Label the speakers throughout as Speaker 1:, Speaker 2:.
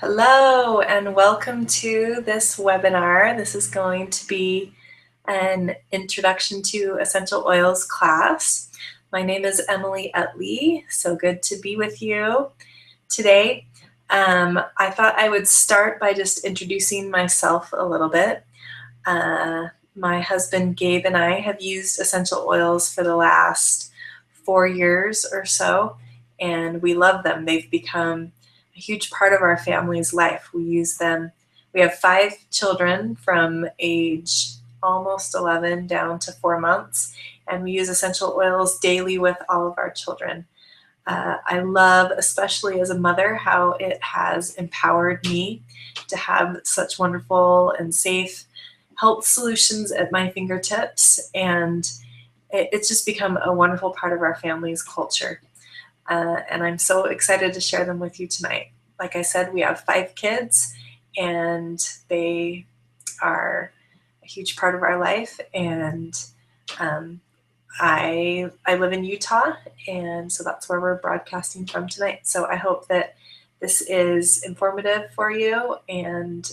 Speaker 1: Hello and welcome to this webinar. This is going to be an introduction to essential oils class. My name is Emily Utley, so good to be with you today. I thought I would start by just introducing myself a little bit. My husband Gabe and I have used essential oils for the last 4 years or so, and we love them. They've become a huge part of our family's life. We use them. We have 5 children from age almost 11 down to 4 months, and we use essential oils daily with all of our children. I love, especially as a mother, how it has empowered me to have such wonderful and safe health solutions at my fingertips, and it's just become a wonderful part of our family's culture. And I'm so excited to share them with you tonight. Like I said, we have 5 kids, and they are a huge part of our life. And I live in Utah, and so that's where we're broadcasting from tonight. So I hope that this is informative for you. And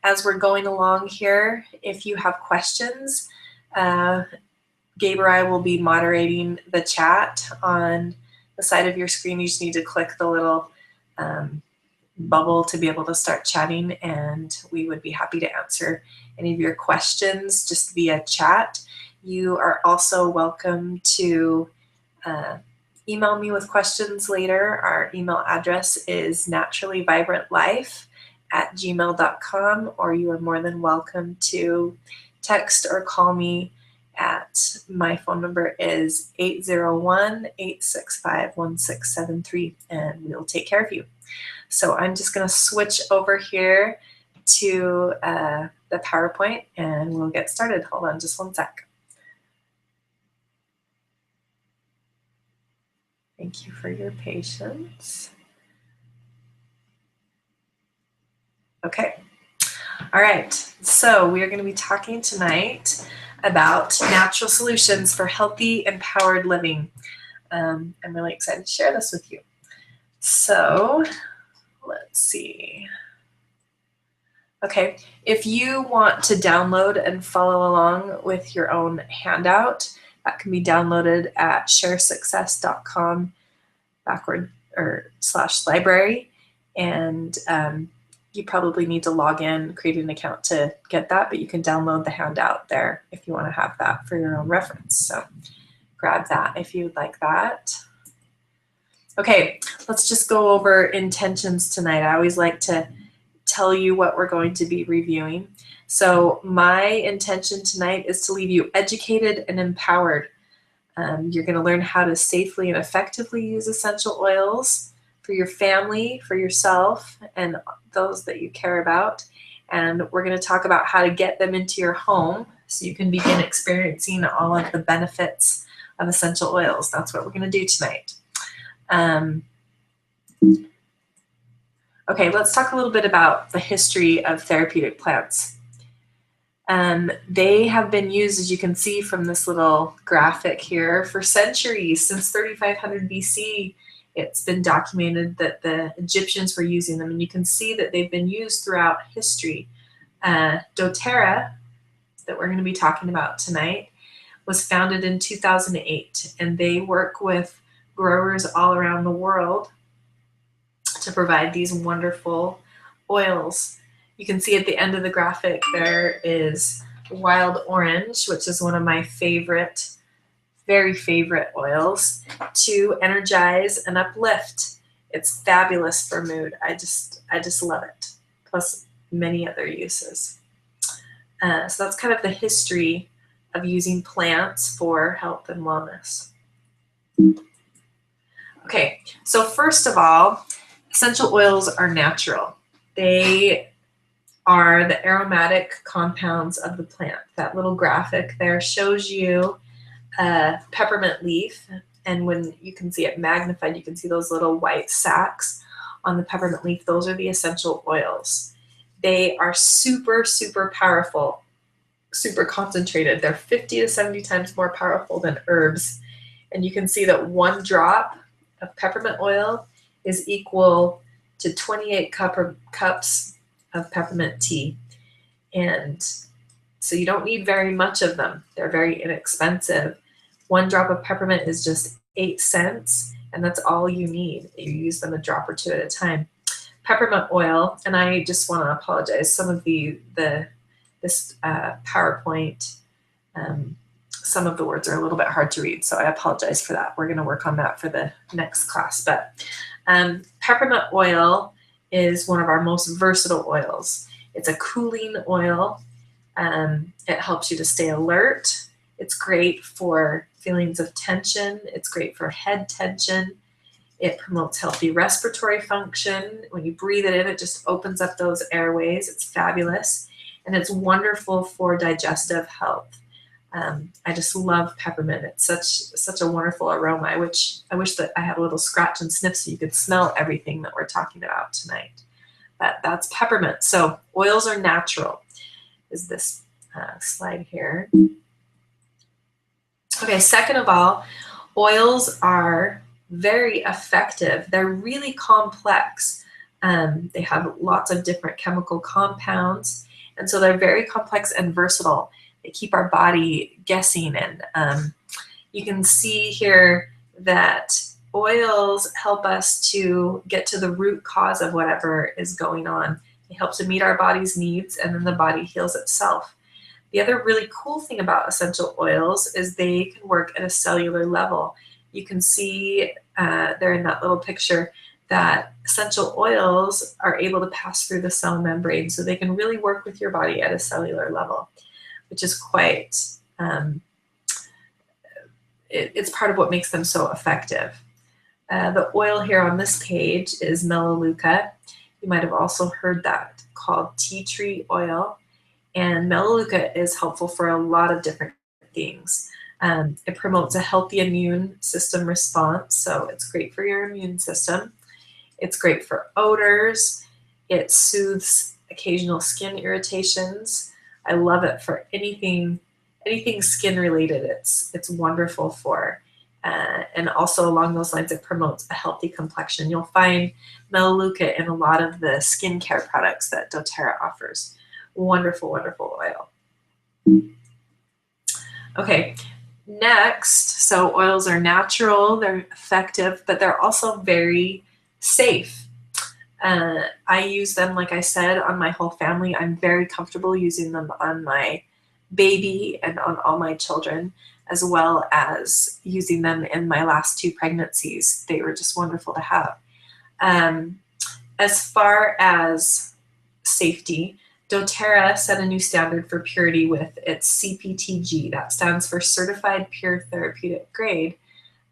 Speaker 1: as we're going along here, if you have questions, Gabe or I will be moderating the chat on the side of your screen. You just need to click the little bubble to be able to start chatting, and we would be happy to answer any of your questions just via chat. You are also welcome to email me with questions later. Our email address is naturallyvibrantlife@gmail.com, or you are more than welcome to text or call me at my phone number is 801-865-1673, and we'll take care of you. So I'm just going to switch over here to the PowerPoint, and we'll get started. Hold on just one sec. Thank you for your patience. Okay. All right. So we are going to be talking tonight about natural solutions for healthy, empowered living. I'm really excited to share this with you. So let's see. Okay, if you want to download and follow along with your own handout, that can be downloaded at sharesuccess.com/library, and you probably need to log in, create an account to get that, but you can download the handout there if you want to have that for your own reference. So grab that if you'd like that. Okay, let's just go over intentions tonight. I always like to tell you what we're going to be reviewing. So my intention tonight is to leave you educated and empowered. You're going to learn how to safely and effectively use essential oils for your family, for yourself, and those that you care about. And we're going to talk about how to get them into your home so you can begin experiencing all of the benefits of essential oils. That's what we're going to do tonight. Okay, let's talk a little bit about the history of therapeutic plants. They have been used, as you can see from this little graphic here, for centuries. Since 3500 BC, it's been documented that the Egyptians were using them, and you can see that they've been used throughout history. doTERRA, that we're going to be talking about tonight, was founded in 2008, and they work with growers all around the world to provide these wonderful oils. You can see at the end of the graphic there is wild orange, which is one of my favorite, very favorite oils to energize and uplift. It's fabulous for mood. I just love it, plus many other uses. So that's kind of the history of using plants for health and wellness. Okay, so first of all, essential oils are natural. They are the aromatic compounds of the plant. That little graphic there shows you a peppermint leaf, and when you can see it magnified, you can see those little white sacs on the peppermint leaf. Those are the essential oils. They are super, super powerful, super concentrated. They're 50 to 70 times more powerful than herbs. And you can see that 1 drop of peppermint oil is equal to 28 cups of peppermint tea. And so you don't need very much of them. They're very inexpensive. 1 drop of peppermint is just 8 cents, and that's all you need. You use them a drop or 2 at a time. Peppermint oil, and I just want to apologize. Some of this PowerPoint, some of the words are a little bit hard to read, so I apologize for that. We're going to work on that for the next class. But peppermint oil is one of our most versatile oils. It's a cooling oil. It helps you to stay alert. It's great for feelings of tension. It's great for head tension. It promotes healthy respiratory function. When you breathe it in, it just opens up those airways. It's fabulous. And it's wonderful for digestive health. I just love peppermint. It's such a wonderful aroma. I wish that I had a little scratch and sniff so you could smell everything that we're talking about tonight. But that's peppermint. So oils are natural, is this slide here. Okay, second of all, oils are very effective. They're really complex. They have lots of different chemical compounds, and so they're very complex and versatile. They keep our body guessing, and you can see here that oils help us to get to the root cause of whatever is going on. It helps to meet our body's needs, and then the body heals itself. The other really cool thing about essential oils is they can work at a cellular level. You can see there in that little picture that essential oils are able to pass through the cell membrane, so they can really work with your body at a cellular level, which is quite, it's part of what makes them so effective. The oil here on this page is Melaleuca. You might have also heard that called tea tree oil. And Melaleuca is helpful for a lot of different things. It promotes a healthy immune system response, so it's great for your immune system. It's great for odors. It soothes occasional skin irritations. I love it for anything skin related. It's wonderful for. And also along those lines, it promotes a healthy complexion. You'll find Melaleuca in a lot of the skincare products that doTERRA offers. Wonderful, wonderful oil. Okay, next, so oils are natural, they're effective, but they're also very safe. I use them, like I said, on my whole family. I'm very comfortable using them on my baby and on all my children, as well as using them in my last 2 pregnancies. They were just wonderful to have. As far as safety, doTERRA set a new standard for purity with its CPTG. That stands for Certified Pure Therapeutic Grade,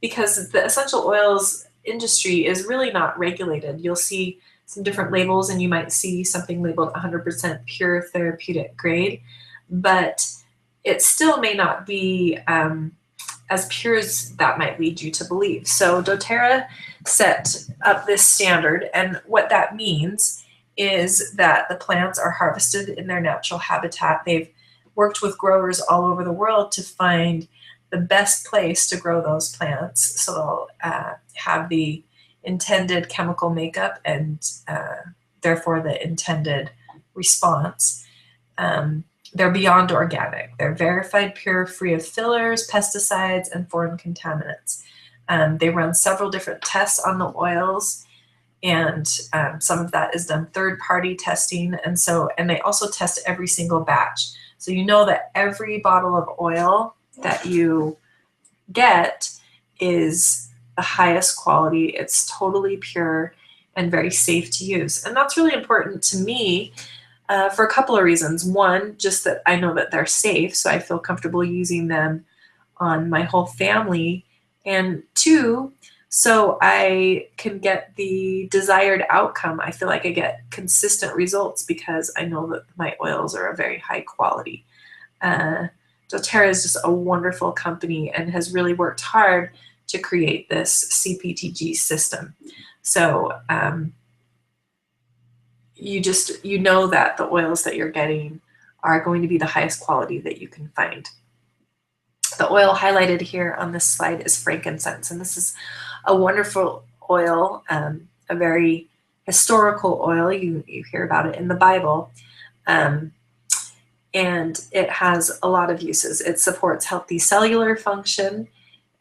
Speaker 1: because the essential oils industry is really not regulated. You'll see some different labels, and you might see something labeled 100% pure therapeutic grade, but it still may not be as pure as that might lead you to believe. So doTERRA set up this standard, and what that means is that the plants are harvested in their natural habitat. They've worked with growers all over the world to find the best place to grow those plants, so they'll have the intended chemical makeup and therefore the intended response. They're beyond organic. They're verified pure, free of fillers, pesticides, and foreign contaminants. They run several different tests on the oils, and some of that is done third-party testing, and they also test every single batch. So you know that every bottle of oil that you get is the highest quality. It's totally pure and very safe to use. And that's really important to me for a couple of reasons. One, just that I know that they're safe, so I feel comfortable using them on my whole family. And 2, so I can get the desired outcome. I feel like I get consistent results because I know that my oils are a very high quality. doTERRA is just a wonderful company and has really worked hard to create this CPTG system. So you know that the oils that you're getting are going to be the highest quality that you can find. The oil highlighted here on this slide is frankincense, and this is a wonderful oil, a very historical oil. You hear about it in the Bible. And it has a lot of uses. It supports healthy cellular function.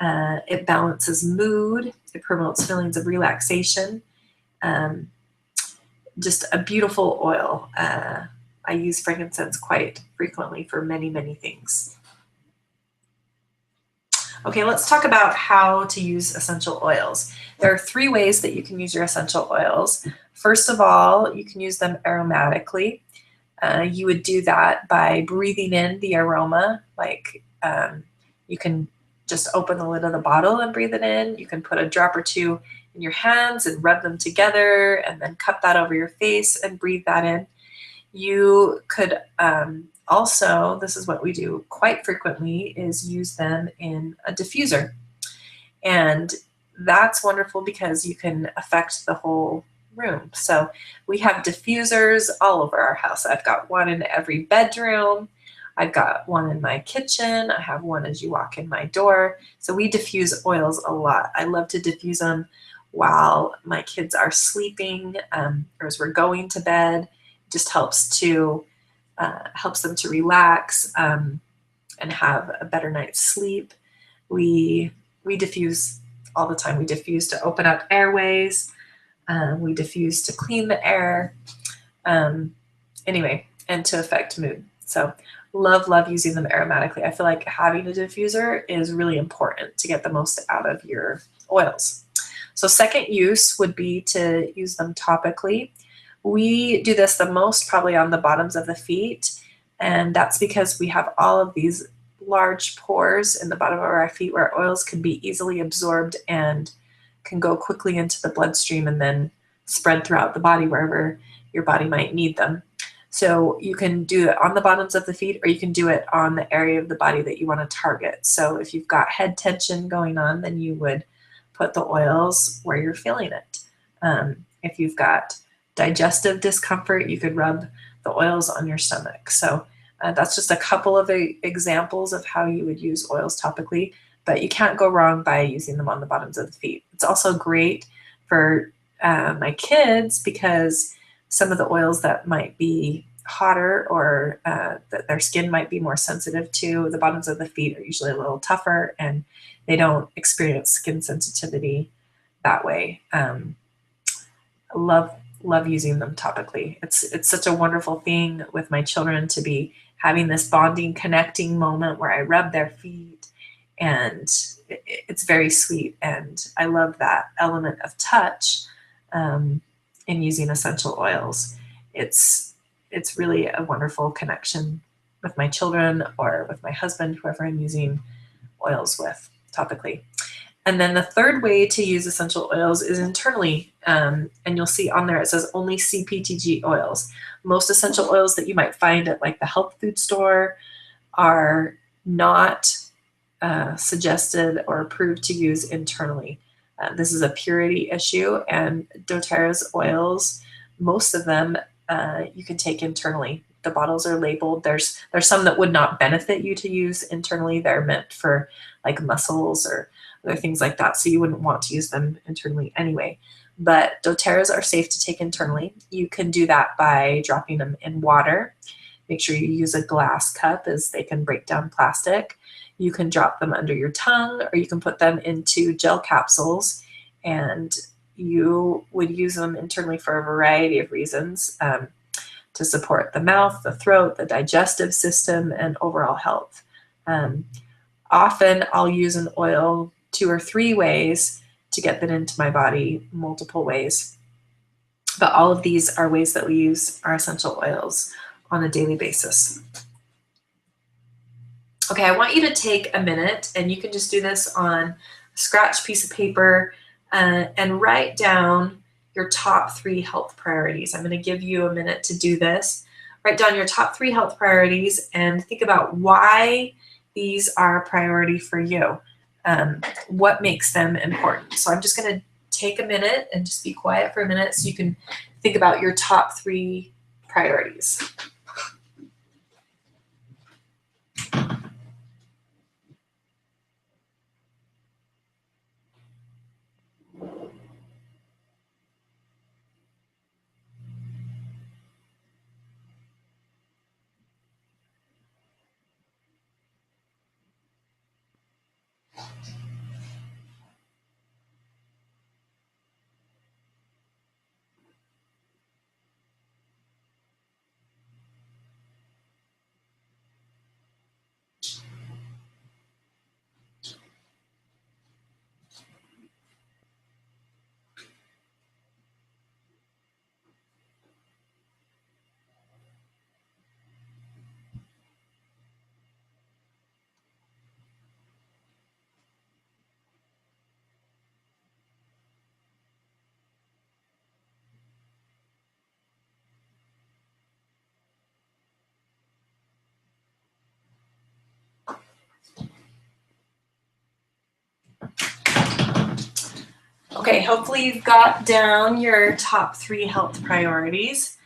Speaker 1: It balances mood. It promotes feelings of relaxation. Just a beautiful oil. I use frankincense quite frequently for many, many things. Okay, let's talk about how to use essential oils. There are 3 ways that you can use your essential oils. First of all, you can use them aromatically. You would do that by breathing in the aroma. Like you can just open the lid of the bottle and breathe it in. You can put a drop or 2 in your hands and rub them together and then cup that over your face and breathe that in. You could also, this is what we do quite frequently, is use them in a diffuser. And that's wonderful because you can affect the whole room. So we have diffusers all over our house. I've got one in every bedroom. I've got one in my kitchen. I have one as you walk in my door. So we diffuse oils a lot. I love to diffuse them while my kids are sleeping or as we're going to bed. It just helps them to relax and have a better night's sleep. We diffuse all the time. We diffuse to open up airways. We diffuse to clean the air. Anyway, and to affect mood. So love using them aromatically. I feel like having a diffuser is really important to get the most out of your oils. So second use would be to use them topically. We do this the most probably on the bottoms of the feet, and that's because we have all of these large pores in the bottom of our feet where oils can be easily absorbed and can go quickly into the bloodstream and then spread throughout the body wherever your body might need them. So you can do it on the bottoms of the feet, or you can do it on the area of the body that you want to target. So if you've got head tension going on, then you would put the oils where you're feeling it. If you've got digestive discomfort, you could rub the oils on your stomach. So that's just a couple of examples of how you would use oils topically, but you can't go wrong by using them on the bottoms of the feet. It's also great for my kids because some of the oils that might be hotter or that their skin might be more sensitive to, the bottoms of the feet are usually a little tougher and they don't experience skin sensitivity that way. Love using them topically. It's such a wonderful thing with my children to be having this bonding, connecting moment where I rub their feet, and it's very sweet. And I love that element of touch in using essential oils. It's really a wonderful connection with my children or with my husband, whoever I'm using oils with topically. And then the third way to use essential oils is internally. And you'll see on there, it says only CPTG oils. Most essential oils that you might find at like the health food store are not suggested or approved to use internally. This is a purity issue, and doTERRA's oils, most of them you can take internally. The bottles are labeled. There's some that would not benefit you to use internally. They're meant for like muscles or other things like that, so you wouldn't want to use them internally anyway. But doTERRA's are safe to take internally. You can do that by dropping them in water. Make sure you use a glass cup, as they can break down plastic. You can drop them under your tongue, or you can put them into gel capsules, and you would use them internally for a variety of reasons to support the mouth, the throat, the digestive system, and overall health. Often I'll use an oil 2 or 3 ways to get that into my body, multiple ways. But all of these are ways that we use our essential oils on a daily basis. Okay, I want you to take a minute, and you can just do this on a scratch piece of paper and write down your top 3 health priorities. I'm going to give you a minute to do this. Write down your top 3 health priorities and think about why these are a priority for you. What makes them important? So I'm just going to take a minute and just be quiet for a minute so you can think about your top 3 priorities. Okay, hopefully you've got down your top 3 health priorities.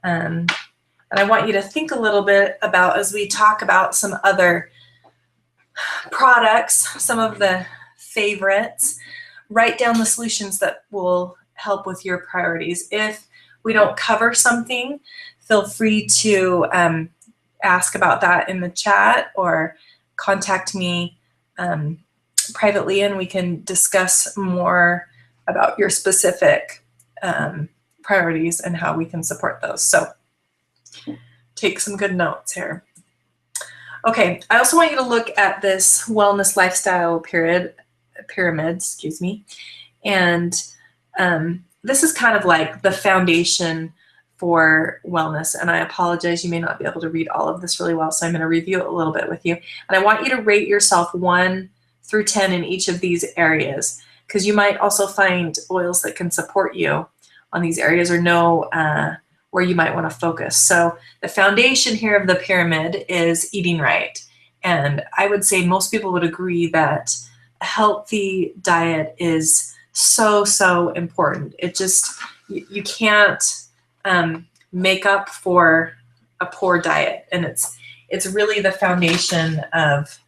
Speaker 1: And I want you to think a little bit about, as we talk about some other products, some of the favorites, write down the solutions that will help with your priorities. If we don't cover something, feel free to ask about that in the chat or contact me privately, and we can discuss more about your specific priorities and how we can support those. So take some good notes here. Okay, I also want you to look at this wellness lifestyle pyramid, excuse me. And this is kind of like the foundation for wellness. And I apologize, you may not be able to read all of this really well, so I'm going to review it a little bit with you. And I want you to rate yourself 1 through 10 in each of these areas, because you might also find oils that can support you on these areas or know where you might want to focus. So the foundation here of the pyramid is eating right. And I would say most people would agree that a healthy diet is so, so important. It just, you can't make up for a poor diet. And it's really the foundation of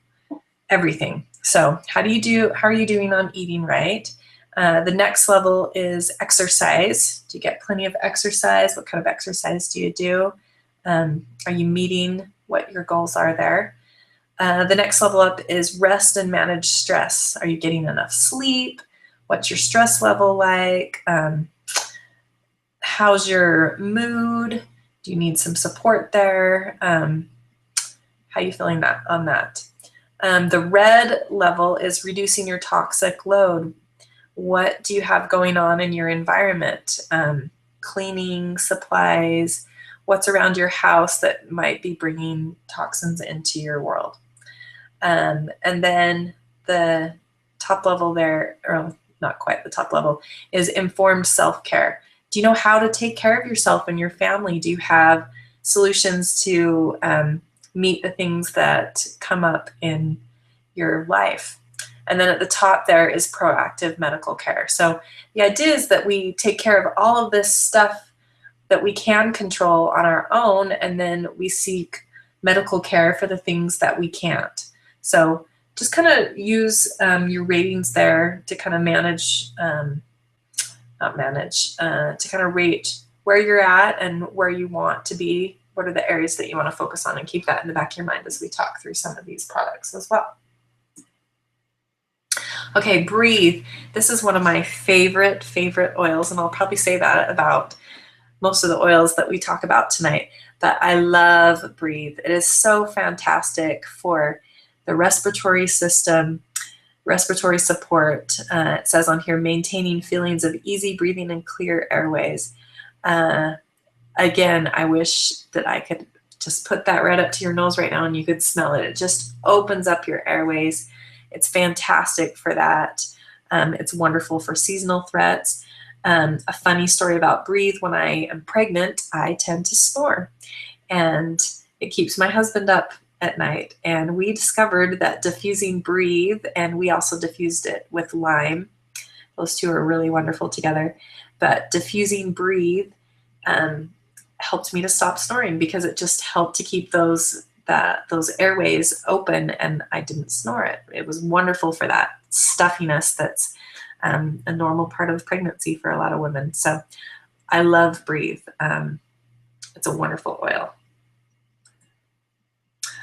Speaker 1: everything. So how are you doing on eating right? The next level is exercise. Do you get plenty of exercise? What kind of exercise do you do? Are you meeting what your goals are there? The next level up is rest and manage stress. Are you getting enough sleep? What's your stress level like? How's your mood? Do you need some support there? How are you feeling on that? The red level is reducing your toxic load. What do you have going on in your environment? Cleaning supplies, what's around your house that might be bringing toxins into your world. And then the top level there, or not quite the top level, is informed self-care. Do you know how to take care of yourself and your family? Do you have solutions to meet the things that come up in your life? And then at the top there is proactive medical care. So the idea is that we take care of all of this stuff that we can control on our own, and then we seek medical care for the things that we can't. So just kind of use your ratings there to kind of manage, to kind of rate where you're at and where you want to be. What are the areas that you want to focus on, and keep that in the back of your mind as we talk through some of these products as well. Okay, Breathe. This is one of my favorite oils, and I'll probably say that about most of the oils that we talk about tonight, but I love Breathe. It is so fantastic for the respiratory system, respiratory support. It says on here, maintaining feelings of easy breathing and clear airways. Again, I wish that I could just put that right up to your nose right now and you could smell it. It just opens up your airways. It's fantastic for that. It's wonderful for seasonal threats. A funny story about Breathe: when I am pregnant, I tend to snore, and it keeps my husband up at night. And we discovered that diffusing Breathe, and we also diffused it with lime. Those two are really wonderful together. But diffusing Breathe helped me to stop snoring, because it just helped to keep those airways open, and I didn't snore it. It was wonderful for that stuffiness that's a normal part of pregnancy for a lot of women. So I love Breathe. It's a wonderful oil.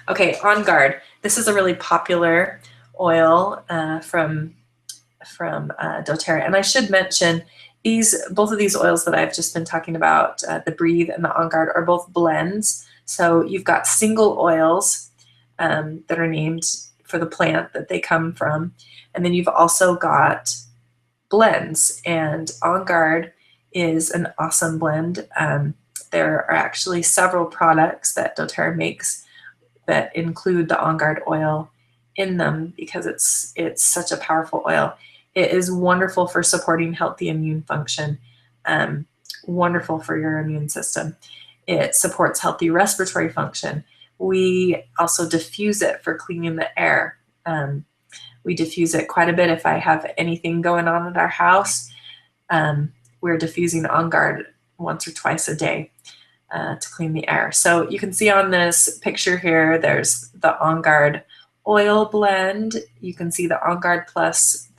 Speaker 1: Okay, On Guard. This is a really popular oil from doTERRA. And I should mention, both of these oils that I've just been talking about, the Breathe and the On Guard, are both blends. So you've got single oils that are named for the plant that they come from. And then you've also got blends, and On Guard is an awesome blend. There are actually several products that doTERRA makes that include the On Guard oil in them, because it's such a powerful oil. It is wonderful for supporting healthy immune function, wonderful for your immune system. It supports healthy respiratory function. We also diffuse it for cleaning the air. We diffuse it quite a bit if I have anything going on at our house. We're diffusing On Guard once or twice a day to clean the air. So you can see on this picture here, there's the On Guard oil blend. You can see the On Guard Plus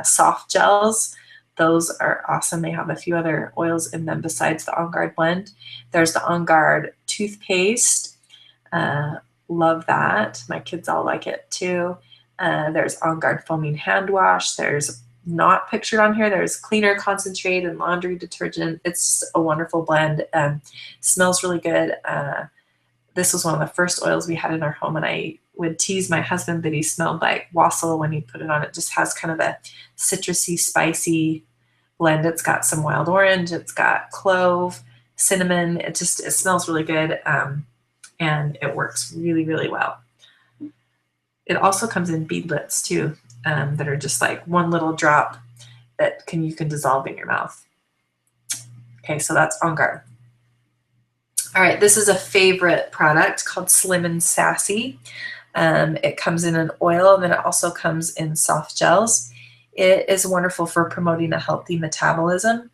Speaker 1: soft gels. Those are awesome. They have a few other oils in them besides the On Guard blend. There's the On Guard toothpaste. Love that. My kids all like it too. There's On Guard foaming hand wash. There's not pictured on here. There's cleaner concentrate and laundry detergent. It's just a wonderful blend. Smells really good. This was one of the first oils we had in our home, and I would tease my husband that he smelled like wassail when he put it on. It just has kind of a citrusy, spicy blend. It's got some wild orange. It's got clove, cinnamon. It smells really good, and it works really, really well. It also comes in beadlets too, that are just like one little drop that you can dissolve in your mouth. Okay, so that's On Guard. All right, this is a favorite product called Slim and Sassy. It comes in an oil, and then it also comes in soft gels. It is wonderful for promoting a healthy metabolism,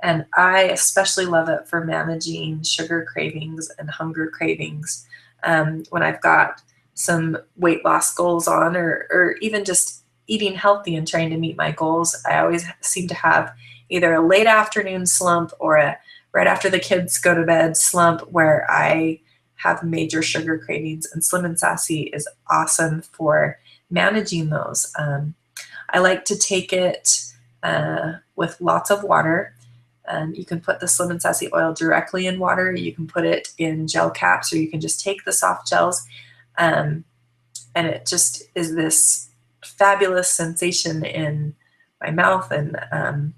Speaker 1: and I especially love it for managing sugar cravings and hunger cravings. When I've got some weight loss goals on, or even just eating healthy and trying to meet my goals, I always seem to have either a late afternoon slump or a right after the kids go to bed slump where I have major sugar cravings, and Slim and Sassy is awesome for managing those. I like to take it with lots of water. You can put the Slim and Sassy oil directly in water. You can put it in gel caps, or you can just take the soft gels. And it just is this fabulous sensation in my mouth, and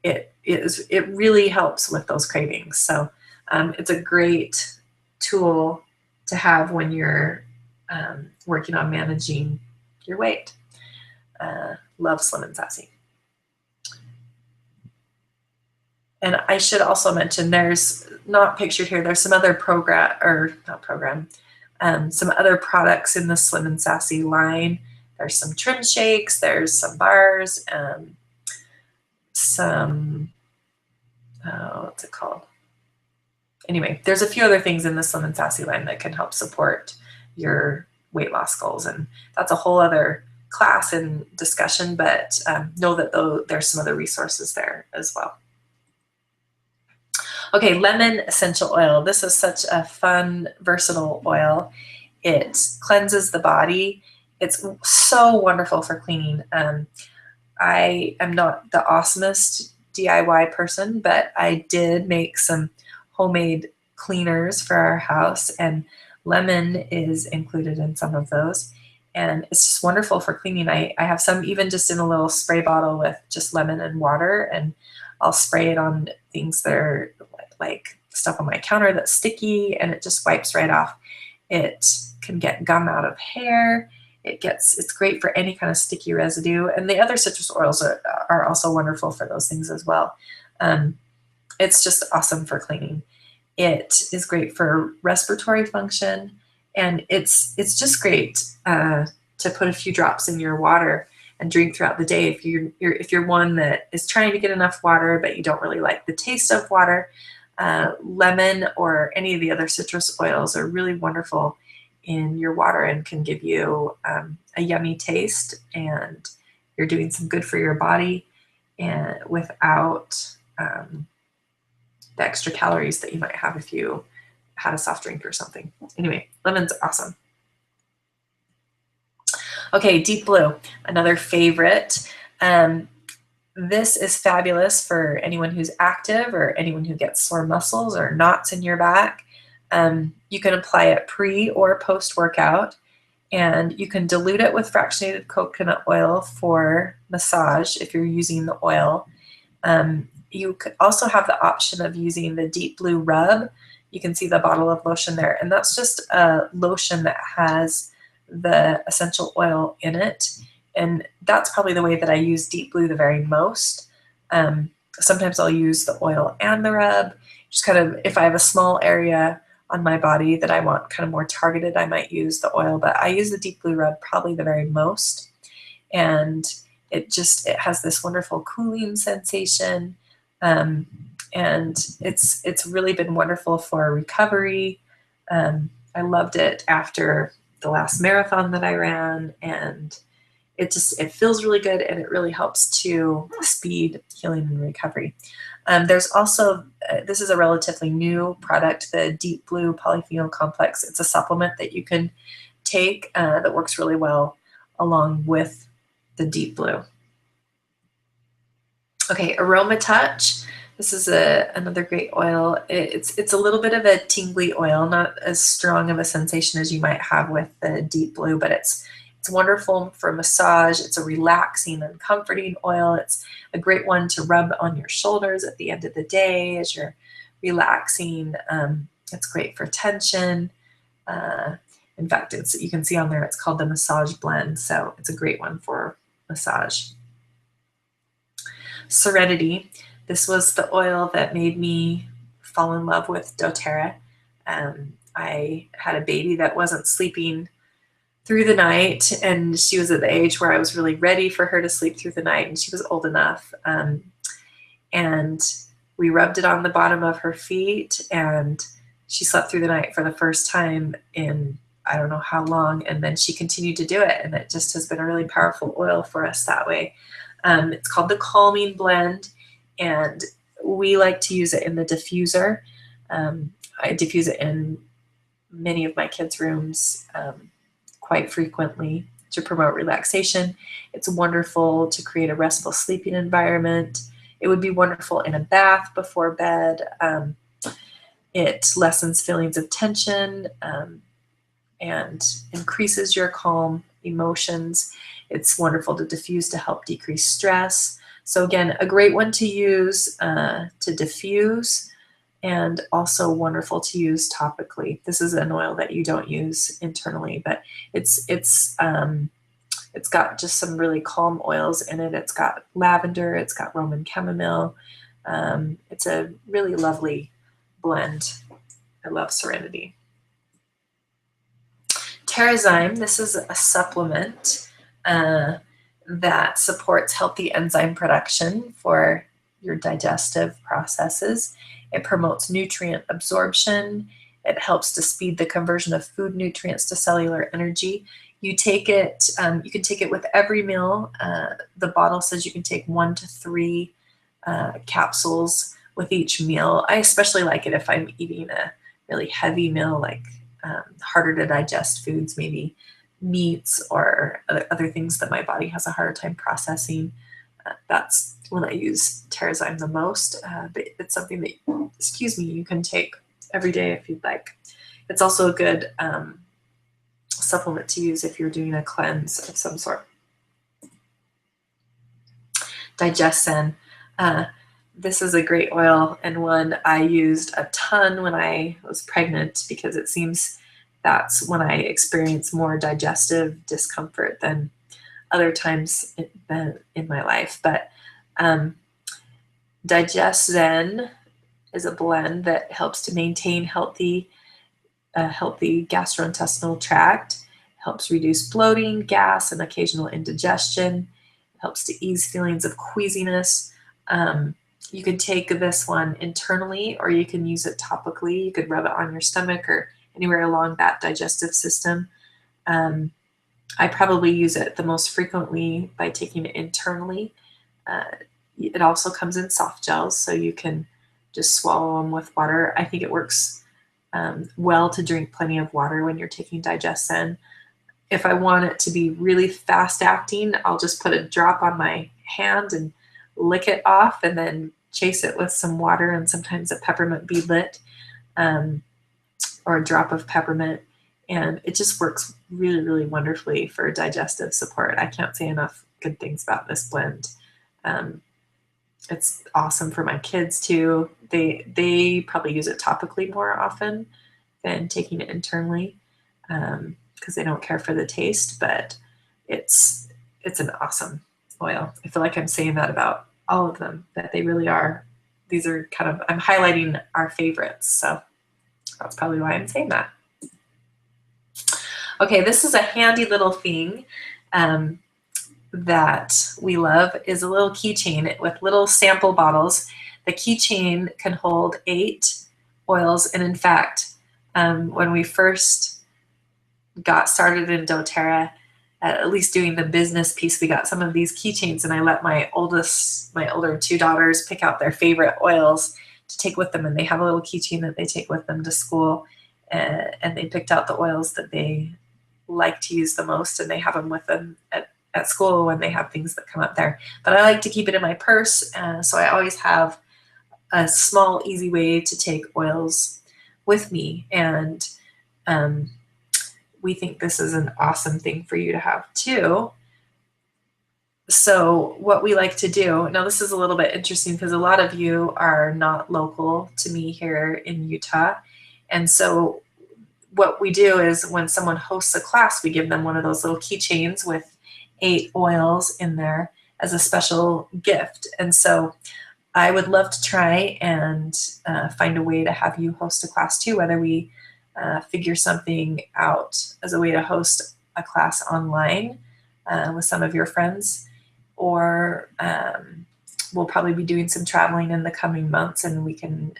Speaker 1: it really helps with those cravings. So it's a great tool to have when you're working on managing your weight. Love Slim and Sassy. And I should also mention, there's not pictured here, there's some other some other products in the Slim and Sassy line. There's some trim shakes, there's some bars, what's it called? Anyway, there's a few other things in the Slim and Sassy line that can help support your weight loss goals, and that's a whole other class and discussion, but know that there's some other resources there as well. Okay, lemon essential oil. This is such a fun, versatile oil. It cleanses the body. It's so wonderful for cleaning. I am not the awesomest DIY person, but I did make some homemade cleaners for our house, and lemon is included in some of those. And it's just wonderful for cleaning. I have some even just in a little spray bottle with just lemon and water, and I'll spray it on things that are like stuff on my counter that's sticky, and it just wipes right off. It can get gum out of hair. It's great for any kind of sticky residue. And the other citrus oils are also wonderful for those things as well. It's just awesome for cleaning. It is great for respiratory function, and it's just great to put a few drops in your water and drink throughout the day. If you're one that is trying to get enough water but you don't really like the taste of water, lemon or any of the other citrus oils are really wonderful in your water and can give you a yummy taste, and you're doing some good for your body and without the extra calories that you might have if you had a soft drink or something. Anyway, lemon's awesome. Okay, Deep Blue, another favorite. This is fabulous for anyone who's active or anyone who gets sore muscles or knots in your back. You can apply it pre or post-workout, and you can dilute it with fractionated coconut oil for massage if you're using the oil. You could also have the option of using the Deep Blue Rub. You can see the bottle of lotion there, and that's just a lotion that has the essential oil in it, and that's probably the way that I use Deep Blue the very most. Sometimes I'll use the oil and the rub, just kind of if I have a small area on my body that I want kind of more targeted, I might use the oil, but I use the Deep Blue Rub probably the very most. and it has this wonderful cooling sensation, and it's really been wonderful for recovery. I loved it after the last marathon that I ran, and it feels really good, and it really helps to speed healing and recovery. There's also, this is a relatively new product, the Deep Blue Polyphenol Complex. It's a supplement that you can take that works really well along with the Deep Blue. Okay, Aroma Touch. This is another great oil. It's a little bit of a tingly oil, not as strong of a sensation as you might have with the Deep Blue, but it's wonderful for massage. It's a relaxing and comforting oil. It's a great one to rub on your shoulders at the end of the day as you're relaxing. It's great for tension. In fact, you can see on there, it's called the Massage Blend, so it's a great one for massage. Serenity. This was the oil that made me fall in love with doTERRA. I had a baby that wasn't sleeping through the night, and she was at the age where I was really ready for her to sleep through the night, and she was old enough. And we rubbed it on the bottom of her feet, and she slept through the night for the first time in I don't know how long, and then she continued to do it, and it just has been a really powerful oil for us that way. It's called the Calming Blend, and we like to use it in the diffuser. I diffuse it in many of my kids' rooms quite frequently to promote relaxation. It's wonderful to create a restful sleeping environment. It would be wonderful in a bath before bed. It lessens feelings of tension and increases your calm emotions. It's wonderful to diffuse to help decrease stress. So again, a great one to use to diffuse, and also wonderful to use topically. This is an oil that you don't use internally, but it's got just some really calm oils in it. It's got lavender, it's got Roman chamomile. It's a really lovely blend. I love Serenity. Terrazyme, this is a supplement that supports healthy enzyme production for your digestive processes. It promotes nutrient absorption. It helps to speed the conversion of food nutrients to cellular energy. You take it, you can take it with every meal. The bottle says you can take 1 to 3 capsules with each meal. I especially like it if I'm eating a really heavy meal, like harder to digest foods, maybe meats or other things that my body has a harder time processing. That's when I use Terrazyme the most, but it's something that, excuse me, you can take every day if you'd like. It's also a good supplement to use if you're doing a cleanse of some sort. DigestZen. This is a great oil, and one I used a ton when I was pregnant, because it seems that's when I experience more digestive discomfort than other times in my life. But DigestZen is a blend that helps to maintain healthy gastrointestinal tract, helps reduce bloating, gas, and occasional indigestion, helps to ease feelings of queasiness. You can take this one internally, or you can use it topically. You could rub it on your stomach or anywhere along that digestive system. I probably use it the most frequently by taking it internally. It also comes in soft gels, so you can just swallow them with water. I think it works well to drink plenty of water when you're taking DigestZen. If I want it to be really fast acting, I'll just put a drop on my hand and lick it off, and then chase it with some water and sometimes a peppermint beadlet or a drop of peppermint. And it just works really, really wonderfully for digestive support. I can't say enough good things about this blend. It's awesome for my kids too. They probably use it topically more often than taking it internally because they don't care for the taste, but it's an awesome oil. I feel like I'm saying that about all of them, that they really are. These are kind of, I'm highlighting our favorites, so that's probably why I'm saying that. Okay, this is a handy little thing. that we love is a little keychain with little sample bottles. The keychain can hold 8 oils, and in fact, when we first got started in doTERRA, at least doing the business piece, we got some of these keychains, and I let my older 2 daughters pick out their favorite oils to take with them, and they have a little keychain that they take with them to school, and they picked out the oils that they like to use the most, and they have them with them at school when they have things that come up there. But I like to keep it in my purse, so I always have a small, easy way to take oils with me, and we think this is an awesome thing for you to have too. So what we like to do, now this is a little bit interesting because a lot of you are not local to me here in Utah. And so what we do is when someone hosts a class, we give them one of those little keychains with 8 oils in there as a special gift. And so I would love to try and find a way to have you host a class too, whether we figure something out as a way to host a class online with some of your friends, or we'll probably be doing some traveling in the coming months, and we can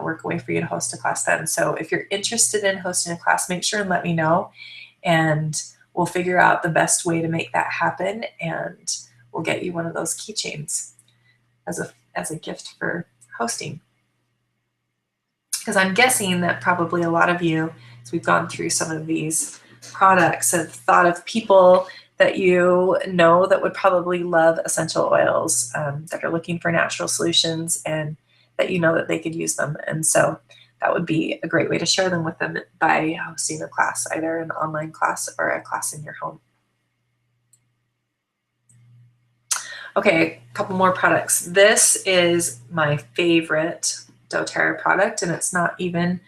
Speaker 1: work a way for you to host a class then. So if you're interested in hosting a class, make sure and let me know, and we'll figure out the best way to make that happen, and we'll get you one of those keychains as a gift for hosting. Because I'm guessing that probably a lot of you, as we've gone through some of these products, have thought of people that you know that would probably love essential oils, that are looking for natural solutions, and that you know that they could use them. And so that would be a great way to share them with them by hosting a class, either an online class or a class in your home. Okay, a couple more products. This is my favorite doTERRA product, and it's not even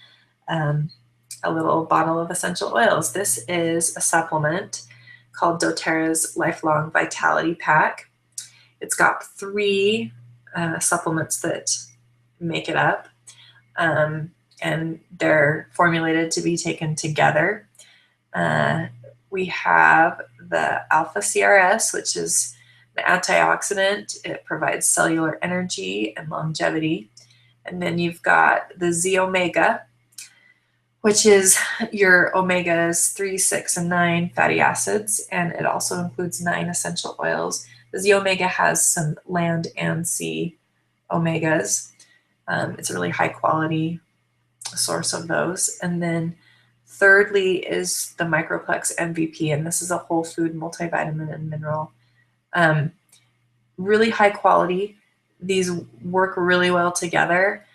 Speaker 1: a little bottle of essential oils. This is a supplement called doTERRA's Lifelong Vitality Pack. It's got 3 supplements that make it up, and they're formulated to be taken together. We have the Alpha CRS, which is an antioxidant. It provides cellular energy and longevity. And then you've got the Z Omega, which is your omegas 3, 6, and 9 fatty acids, and it also includes 9 essential oils. The Z Omega has some land and sea omegas. It's a really high quality source of those. And then thirdly is the Microplex MVP, and this is a whole food multivitamin and mineral. Really high quality. These work really well together.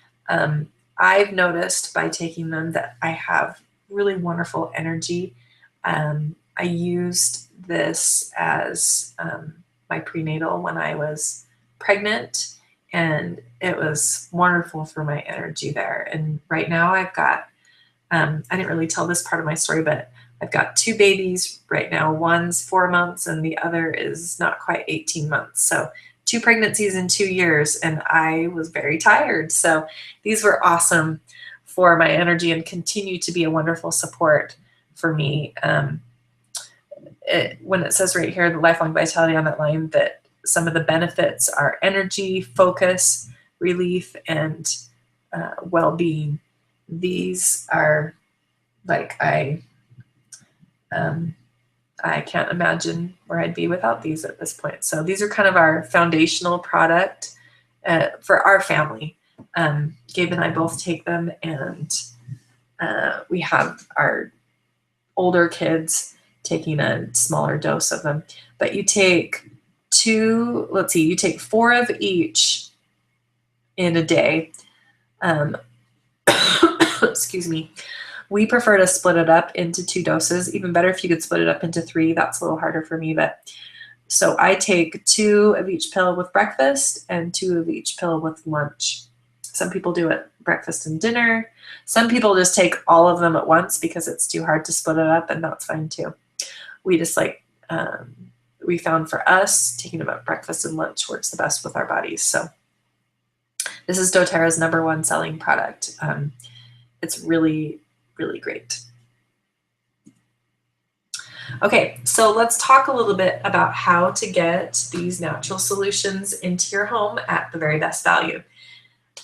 Speaker 1: I've noticed by taking them that I have really wonderful energy. I used this as my prenatal when I was pregnant, and it was wonderful for my energy there. And right now I've got, I didn't really tell this part of my story, but I've got 2 babies right now. One's 4 months and the other is not quite 18 months. So 2 pregnancies in 2 years, and I was very tired. So these were awesome for my energy and continue to be a wonderful support for me. When it says right here, the lifelong vitality on that line, that some of the benefits are energy, focus, relief, and well-being. These are like, I can't imagine where I'd be without these at this point. So these are kind of our foundational product for our family. Gabe and I both take them, and we have our older kids taking a smaller dose of them. But you take 2, you take 4 of each in a day. Excuse me. We prefer to split it up into 2 doses. Even better if you could split it up into 3. That's a little harder for me, but so I take 2 of each pill with breakfast and 2 of each pill with lunch. Some people do it breakfast and dinner. Some people just take all of them at once because it's too hard to split it up, and that's fine too. We just we found for us, taking them at breakfast and lunch works the best with our bodies. So this is doTERRA's #1 selling product. It's really, really great. Okay, so let's talk a little bit about how to get these natural solutions into your home at the very best value.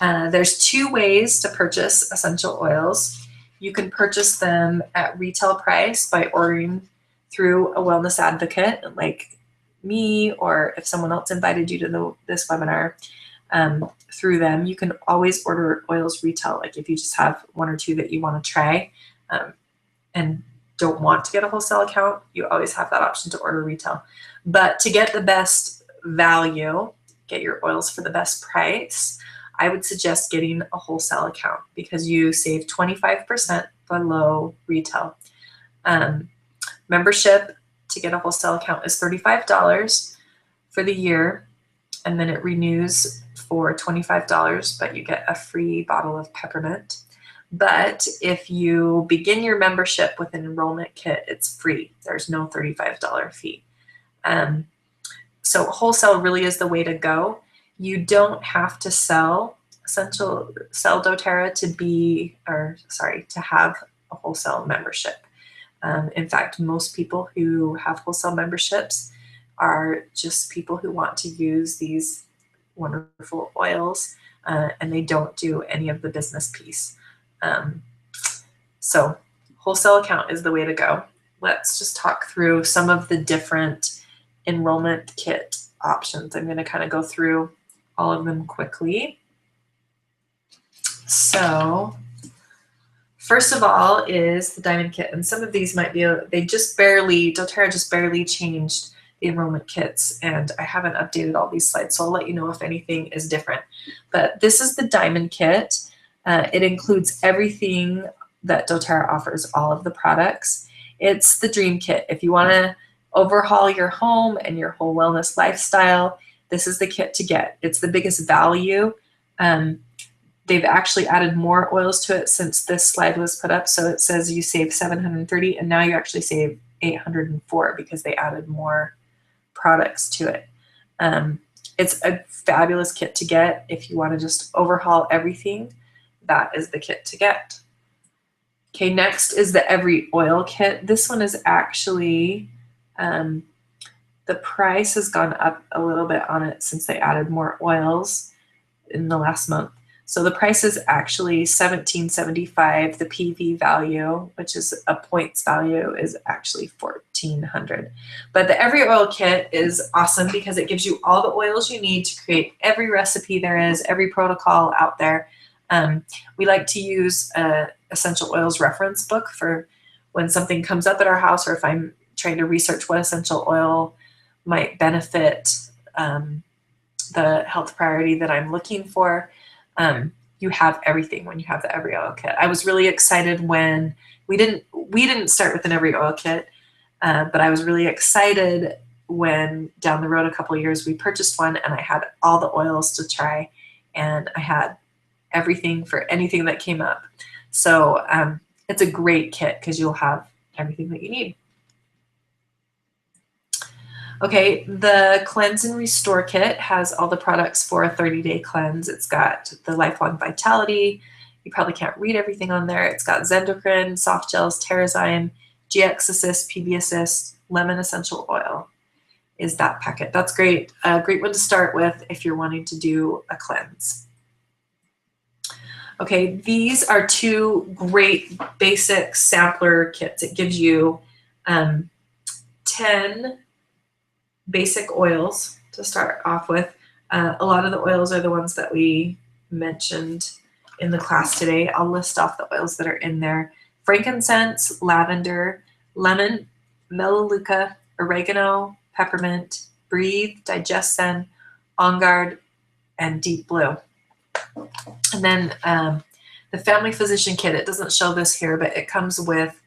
Speaker 1: There's two ways to purchase essential oils. You can purchase them at retail price by ordering through a wellness advocate like me, or if someone else invited you to this webinar through them. You can always order oils retail, like if you just have one or two that you want to try and don't want to get a wholesale account, you always have that option to order retail. But to get the best value, get your oils for the best price, I would suggest getting a wholesale account because you save 25% below retail. Membership to get a wholesale account is $35 for the year, and then it renews for $25, but you get a free bottle of peppermint. But if you begin your membership with an enrollment kit, it's free. There's no $35 fee. So wholesale really is the way to go. You don't have to sell doTERRA to have a wholesale membership. In fact, most people who have wholesale memberships are just people who want to use these wonderful oils, and they don't do any of the business piece. So wholesale account is the way to go. Let's just talk through some of the different enrollment kit options. I'm going to kind of go through all of them quickly. So first of all is the diamond kit, and some of these might be, doTERRA just barely changed the enrollment kits, and I haven't updated all these slides, so I'll let you know if anything is different. But this is the diamond kit. It includes everything that doTERRA offers, all of the products. It's the dream kit. If you want to overhaul your home and your whole wellness lifestyle, this is the kit to get. It's the biggest value. They've actually added more oils to it since this slide was put up. So it says you save 730, and now you actually save 804 because they added more products to it. It's a fabulous kit to get if you want to just overhaul everything. That is the kit to get. Okay, next is the Every Oil kit. This one is actually, the price has gone up a little bit on it since they added more oils in the last month. So the price is actually $17.75. The PV value, which is a points value, is actually $1,400. But the Every Oil kit is awesome because it gives you all the oils you need to create every recipe there is, every protocol out there. We like to use an essential oils reference book for when something comes up at our house, or if I'm trying to research what essential oil might benefit the health priority that I'm looking for. You have everything when you have the Every Oil kit. I was really excited when we didn't start with an Every Oil kit, but I was really excited when down the road a couple of years we purchased one, and I had all the oils to try, and I had everything for anything that came up. So it's a great kit because you'll have everything that you need. Okay, the Cleanse and Restore kit has all the products for a 30-day cleanse. It's got the Lifelong Vitality. You probably can't read everything on there. It's got Zendocrine, Soft Gels, Terrazyme, GX Assist, PB Assist, Lemon Essential Oil is that packet. That's great. A great one to start with if you're wanting to do a cleanse. Okay, these are two great basic sampler kits. It gives you 10 basic oils to start off with. A lot of the oils are the ones that we mentioned in the class today. I'll list off the oils that are in there. Frankincense, lavender, lemon, melaleuca, oregano, peppermint, breathe, DigestZen, On Guard, and Deep Blue. And then the Family Physician kit, it doesn't show this here, but it comes with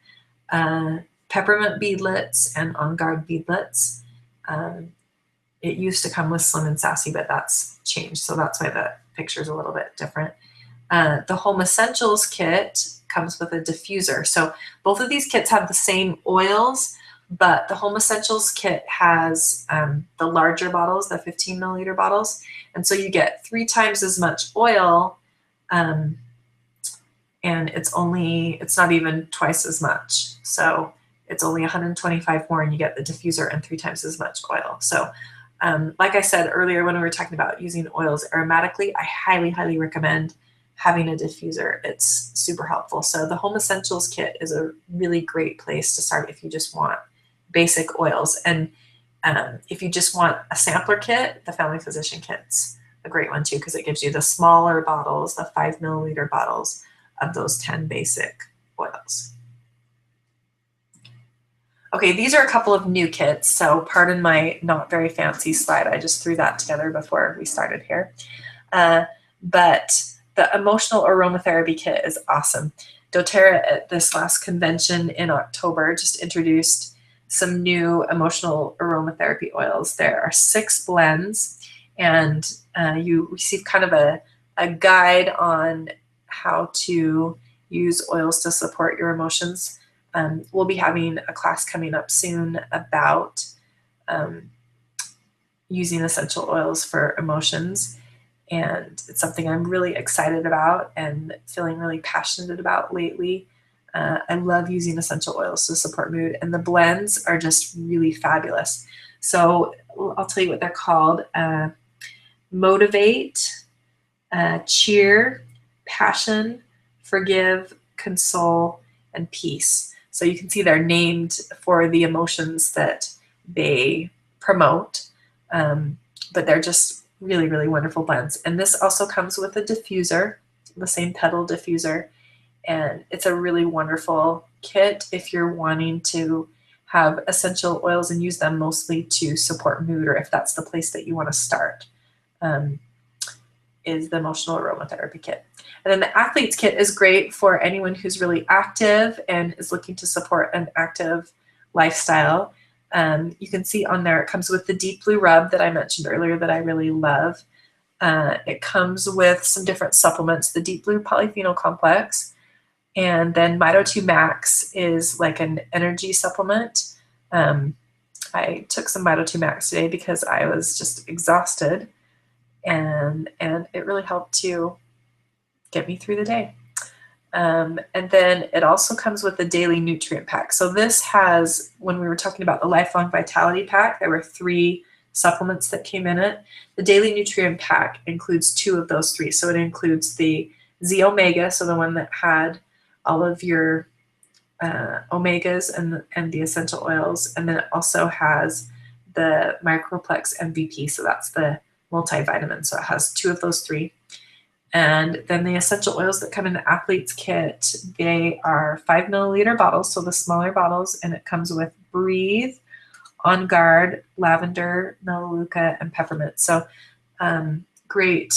Speaker 1: peppermint beadlets and On Guard beadlets. It used to come with Slim and Sassy, but that's changed, so that's why the picture is a little bit different. The Home Essentials kit comes with a diffuser. So both of these kits have the same oils, but the Home Essentials kit has the larger bottles, the 15 milliliter bottles, and so you get 3 times as much oil, and it's not even twice as much. So it's only 125 more and you get the diffuser and 3 times as much oil. So like I said earlier when we were talking about using oils aromatically, I highly, highly recommend having a diffuser. It's super helpful. So the Home Essentials kit is a really great place to start if you just want basic oils. And if you just want a sampler kit, the Family Physician kit's a great one too, because it gives you the smaller bottles, the 5 milliliter bottles of those 10 basic oils. Okay, these are a couple of new kits, so pardon my not very fancy slide. I just threw that together before we started here. But the Emotional Aromatherapy Kit is awesome. doTERRA at this last convention in October just introduced some new emotional aromatherapy oils. There are 6 blends, and you receive kind of a guide on how to use oils to support your emotions. We'll be having a class coming up soon about using essential oils for emotions, and it's something I'm really excited about and feeling really passionate about lately. I love using essential oils to support mood, and the blends are just really fabulous. So I'll tell you what they're called. Motivate, Cheer, Passion, Forgive, Console, and Peace. So you can see they're named for the emotions that they promote, but they're just really, really wonderful blends. And this also comes with a diffuser, the same petal diffuser, and it's a really wonderful kit if you're wanting to have essential oils and use them mostly to support mood, or if that's the place that you want to start, is the Emotional Aromatherapy Kit. And then the Athletes Kit is great for anyone who's really active and is looking to support an active lifestyle. You can see on there it comes with the Deep Blue Rub that I mentioned earlier that I really love. It comes with some different supplements, the Deep Blue Polyphenol Complex, and then Mito2 Max is like an energy supplement. I took some Mito2 Max today because I was just exhausted, and it really helped to get me through the day. And then it also comes with the Daily Nutrient Pack. So this has, when we were talking about the Lifelong Vitality Pack, there were 3 supplements that came in it. The Daily Nutrient Pack includes 2 of those 3. So it includes the Z Omega, so the one that had all of your omegas and the essential oils, and then it also has the Microplex MVP, so that's the multivitamin. So it has 2 of those 3. And then the essential oils that come in the Athletes Kit, they are 5 milliliter bottles, so the smaller bottles, and it comes with Breathe, On Guard, Lavender, Melaleuca, and Peppermint. So great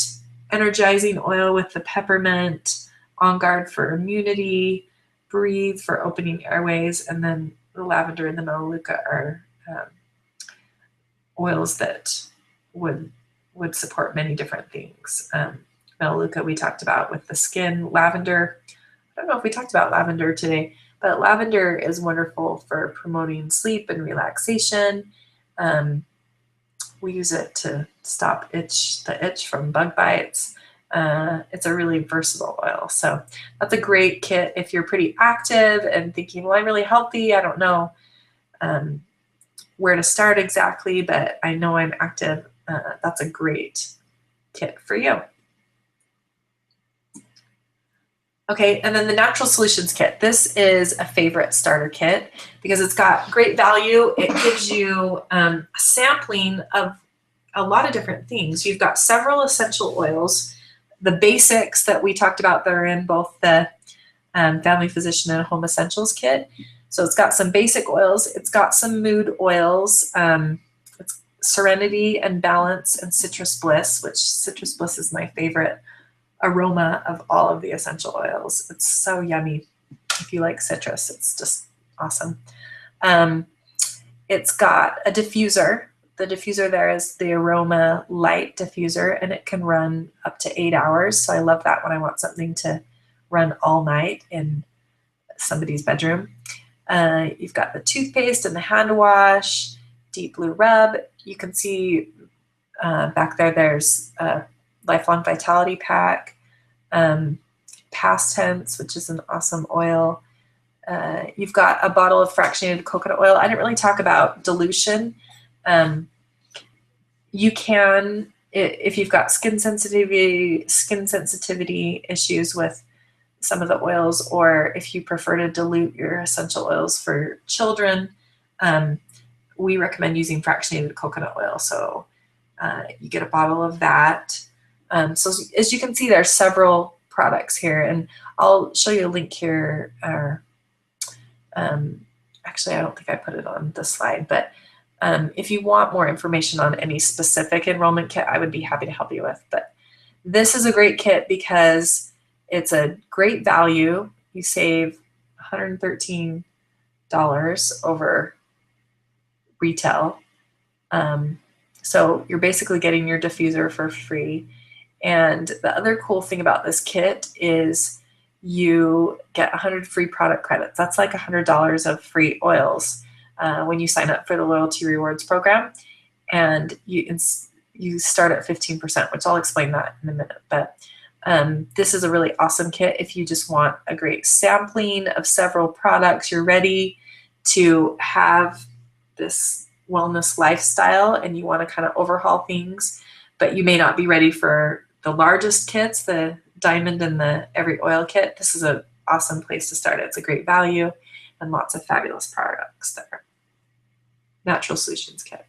Speaker 1: energizing oil with the peppermint, On Guard for immunity, Breathe for opening airways, and then the lavender and the Melaleuca are oils that would support many different things. Melaleuca we talked about with the skin. Lavender, I don't know if we talked about lavender today, but lavender is wonderful for promoting sleep and relaxation. We use it to stop the itch from bug bites. It's a really versatile oil. So that's a great kit if you're pretty active and thinking, well, I'm really healthy. I don't know where to start exactly, but I know I'm active. That's a great kit for you. Okay, and then the Natural Solutions Kit. This is a favorite starter kit because it's got great value. It gives you a sampling of a lot of different things. You've got several essential oils, the basics that we talked about that are in both the Family Physician and Home Essentials Kit. So it's got some basic oils. It's got some mood oils. It's Serenity and Balance and Citrus Bliss, which Citrus Bliss is my favorite aroma of all of the essential oils. It's so yummy. If you like citrus, it's just awesome. It's got a diffuser. The diffuser there is the Aroma Light diffuser, and it can run up to 8 hours. So I love that when I want something to run all night in somebody's bedroom. You've got the toothpaste and the hand wash, Deep Blue Rub. You can see back there, there's a Lifelong Vitality Pack, Past Tense, which is an awesome oil, You've got a bottle of fractionated coconut oil. I didn't really talk about dilution. You can, if you've got skin sensitivity issues with some of the oils, or if you prefer to dilute your essential oils for children, we recommend using fractionated coconut oil. So you get a bottle of that. So as you can see, there are several products here, and I'll show you a link here. Actually, I don't think I put it on the slide, but if you want more information on any specific enrollment kit, I would be happy to help you with. But this is a great kit because it's a great value. You save $113 over retail. So you're basically getting your diffuser for free. And the other cool thing about this kit is you get 100 free product credits. That's like $100 of free oils when you sign up for the Loyalty Rewards program. And you start at 15%, which I'll explain that in a minute. But this is a really awesome kit if you just want a great sampling of several products. You're ready to have this wellness lifestyle and you want to kind of overhaul things, but you may not be ready for the largest kits, the diamond and the every oil kit. This is an awesome place to start. It's a great value and lots of fabulous products there. Natural Solutions Kit.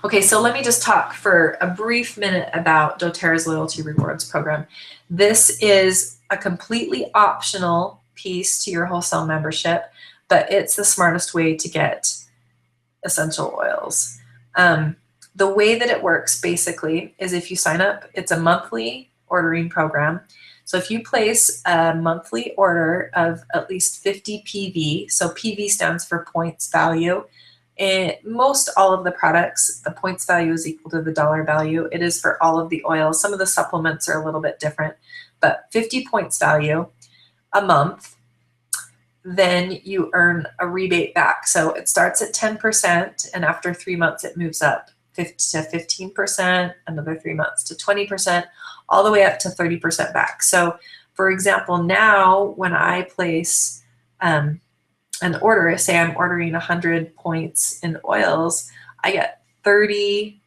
Speaker 1: Okay, so let me just talk for a brief minute about doTERRA's Loyalty Rewards program. This is a completely optional piece to your wholesale membership, but it's the smartest way to get essential oils. The way that it works basically is if you sign up, it's a monthly ordering program. So if you place a monthly order of at least 50 PV, so PV stands for points value. In most all of the products, the points value is equal to the dollar value. It is for all of the oils. Some of the supplements are a little bit different, but 50 points value a month, then you earn a rebate back. So it starts at 10%, and after 3 months it moves up to 15%, another 3 months to 20%, all the way up to 30% back. So for example, now when I place an order, say I'm ordering 100 points in oils, I get 30%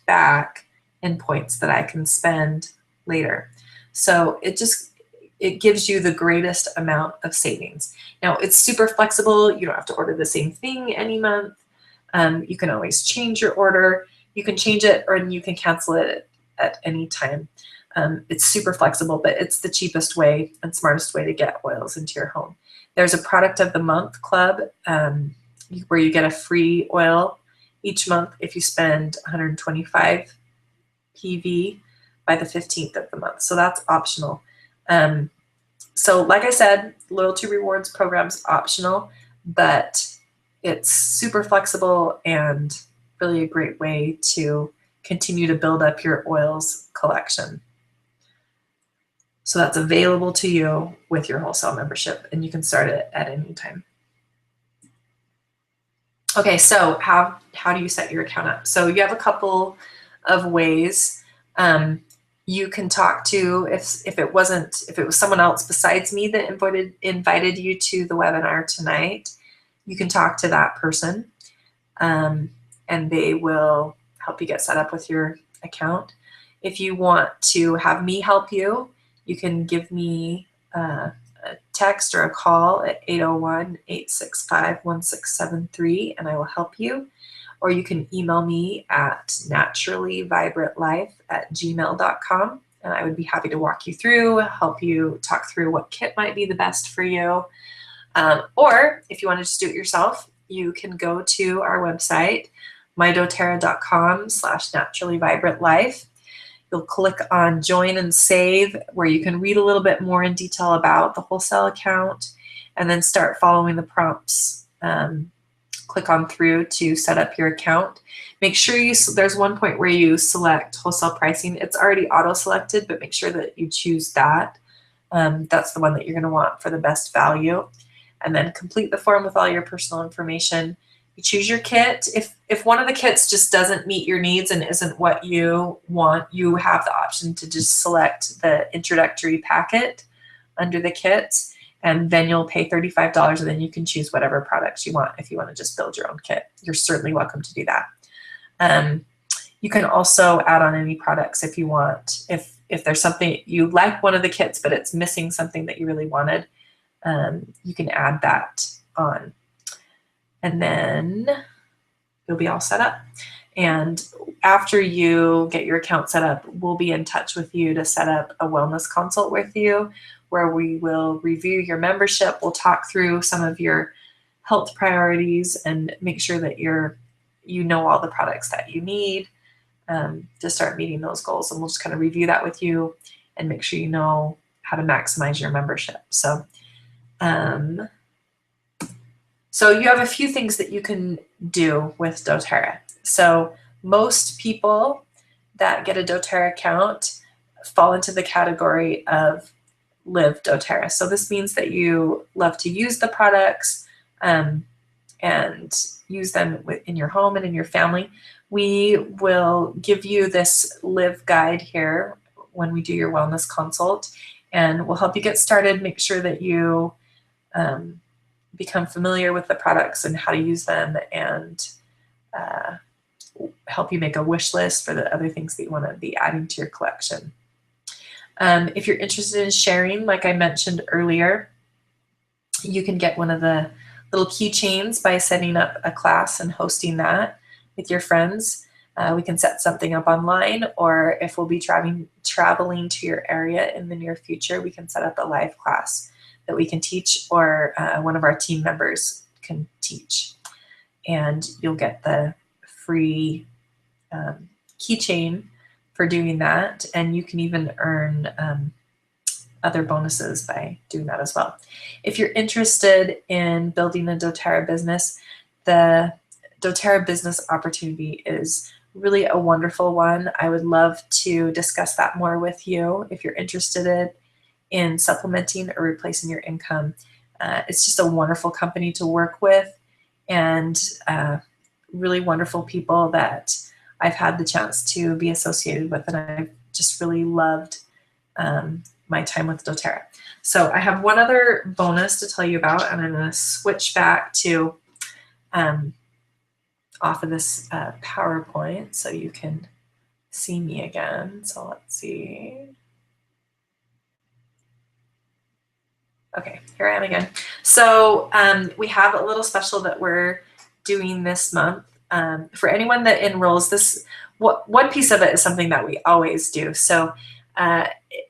Speaker 1: back in points that I can spend later. So it gives you the greatest amount of savings. Now it's super flexible. You don't have to order the same thing any month. You can always change your order. You can change it or you can cancel it at any time. It's super flexible, but it's the cheapest way and smartest way to get oils into your home. There's a product of the month club where you get a free oil each month if you spend 125 PV by the 15th of the month. So that's optional. So like I said, Loyalty Rewards program's optional, but it's super flexible and really a great way to continue to build up your oils collection. So that's available to you with your wholesale membership, and you can start it at any time. Okay, so how do you set your account up? So you have a couple of ways. You can talk to, if it was someone else besides me that invited you to the webinar tonight, you can talk to that person, and they will help you get set up with your account. If you want to have me help you, you can give me a text or a call at 801-865-1673 and I will help you. Or you can email me at naturallyvibrantlife@gmail.com and I would be happy to walk you through, help you talk through what kit might be the best for you. Or if you want to just do it yourself, you can go to our website, mydoterra.com/naturallyvibrantlife. You'll click on join and save where you can read a little bit more in detail about the wholesale account and then start following the prompts. Click on through to set up your account. Make sure there's one point where you select wholesale pricing. It's already auto-selected, but make sure that you choose that. That's the one that you're going to want for the best value. And then complete the form with all your personal information. You choose your kit. If one of the kits just doesn't meet your needs and isn't what you want, you have the option to just select the introductory packet under the kits. and then you'll pay $35, and then you can choose whatever products you want. If you want to just build your own kit, you're certainly welcome to do that. You can also add on any products if you want. If there's something you like one of the kits, but it's missing something that you really wanted, you can add that on. And then you'll be all set up. And after you get your account set up, we'll be in touch with you to set up a wellness consult with you, where we will review your membership. We'll talk through some of your health priorities and make sure that you know all the products that you need to start meeting those goals. And we'll just kind of review that with you and make sure you know how to maximize your membership. So you have a few things that you can do with doTERRA. So most people that get a doTERRA account fall into the category of live doTERRA. So this means that you love to use the products and use them in your home and in your family. We will give you this live guide here when we do your wellness consult, and we'll help you get started, make sure that you become familiar with the products and how to use them, and help you make a wish list for the other things that you want to be adding to your collection. If you're interested in sharing, like I mentioned earlier, you can get one of the little keychains by setting up a class and hosting that with your friends. We can set something up online, or if we'll be traveling to your area in the near future, we can set up a live class that we can teach, or one of our team members can teach. And you'll get the free keychain for doing that, and you can even earn other bonuses by doing that as well. If you're interested in building a doTERRA business, the doTERRA business opportunity is really a wonderful one. I would love to discuss that more with you if you're interested in supplementing or replacing your income. It's just a wonderful company to work with, and really wonderful people that I've had the chance to be associated with, and I've just really loved my time with doTERRA. So I have one other bonus to tell you about, and I'm going to switch back to off of this PowerPoint so you can see me again. So let's see. Okay, here I am again. So we have a little special that we're doing this month. For anyone that enrolls, one piece of it is something that we always do. So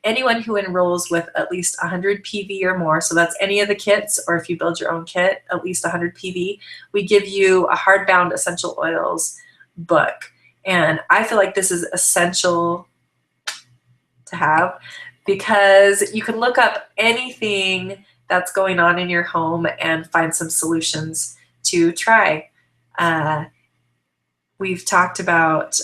Speaker 1: anyone who enrolls with at least 100 PV or more, so that's any of the kits, or if you build your own kit, at least 100 PV, we give you a hardbound essential oils book. And I feel like this is essential to have, because you can look up anything that's going on in your home and find some solutions to try. We've talked about,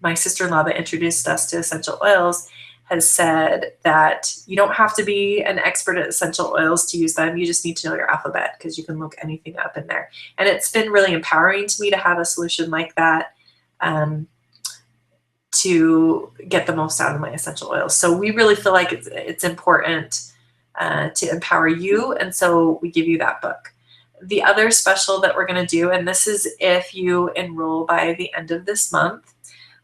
Speaker 1: my sister-in-law that introduced us to essential oils has said that you don't have to be an expert at essential oils to use them. You just need to know your alphabet, because you can look anything up in there. And it's been really empowering to me to have a solution like that to get the most out of my essential oils. So we really feel like it's important to empower you, and so we give you that book. The other special that we're going to do, and this is if you enroll by the end of this month,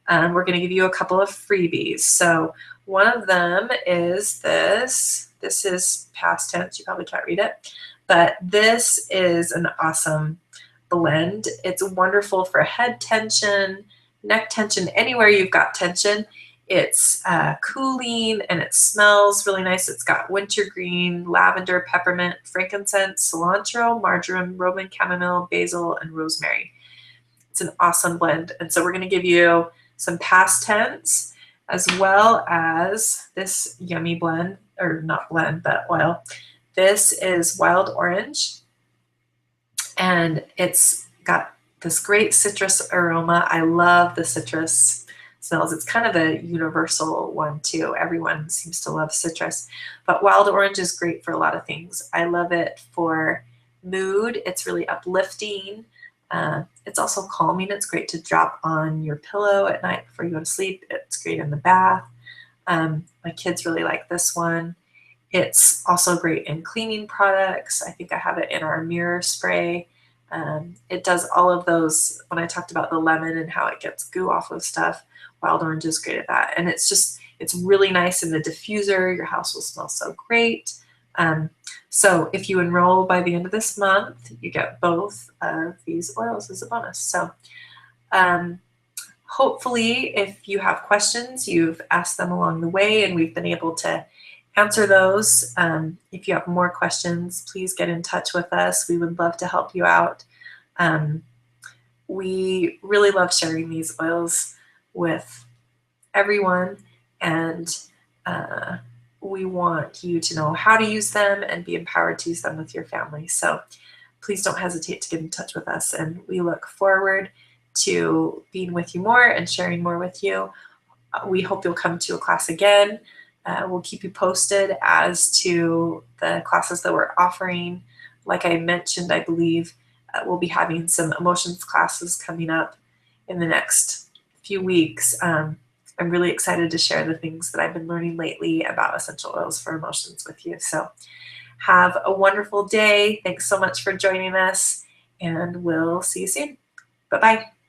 Speaker 1: we're going to give you a couple of freebies. So one of them is this. This is past tense. You probably can't read it, but this is an awesome blend. It's wonderful for head tension, neck tension, anywhere you've got tension. It's cooling, and it smells really nice. It's got wintergreen, lavender, peppermint, frankincense, cilantro, marjoram, Roman chamomile, basil, and rosemary. It's an awesome blend. And so we're going to give you some past tense, as well as this yummy blend, or not blend, but oil. This is wild orange, and it's got this great citrus aroma. I love the citrus smells. It's kind of a universal one too. Everyone seems to love citrus, but wild orange is great for a lot of things. I love it for mood. It's really uplifting. It's also calming. It's great to drop on your pillow at night before you go to sleep. It's great in the bath. My kids really like this one. It's also great in cleaning products. I think I have it in our mirror spray. It does all of those. When I talked about the lemon and how it gets goo off of stuff, wild orange is great at that. And it's really nice in the diffuser. Your house will smell so great. So if you enroll by the end of this month, you get both of these oils as a bonus. So hopefully if you have questions, you've asked them along the way and we've been able to answer those. If you have more questions, please get in touch with us. We would love to help you out. We really love sharing these oils with everyone, and we want you to know how to use them and be empowered to use them with your family. So please don't hesitate to get in touch with us, and we look forward to being with you more and sharing more with you. We hope you'll come to a class again. We'll keep you posted as to the classes that we're offering. Like I mentioned, I believe we'll be having some emotions classes coming up in the next few weeks. I'm really excited to share the things that I've been learning lately about essential oils for emotions with you. So have a wonderful day. Thanks so much for joining us, and we'll see you soon. Bye-bye.